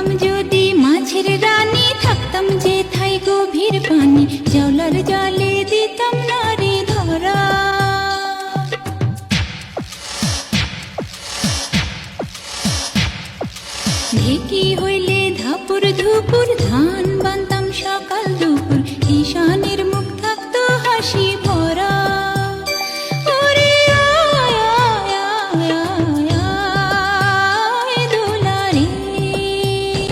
হইতাম যদি মাছের রানী, থাকতাম যে থাই গভীর পানি, জলার জলে দিতাম নারী ধরা। ঢেকি হইলে ধাপুর ধুপুর, ধান বানতাম সকাল দুপুর।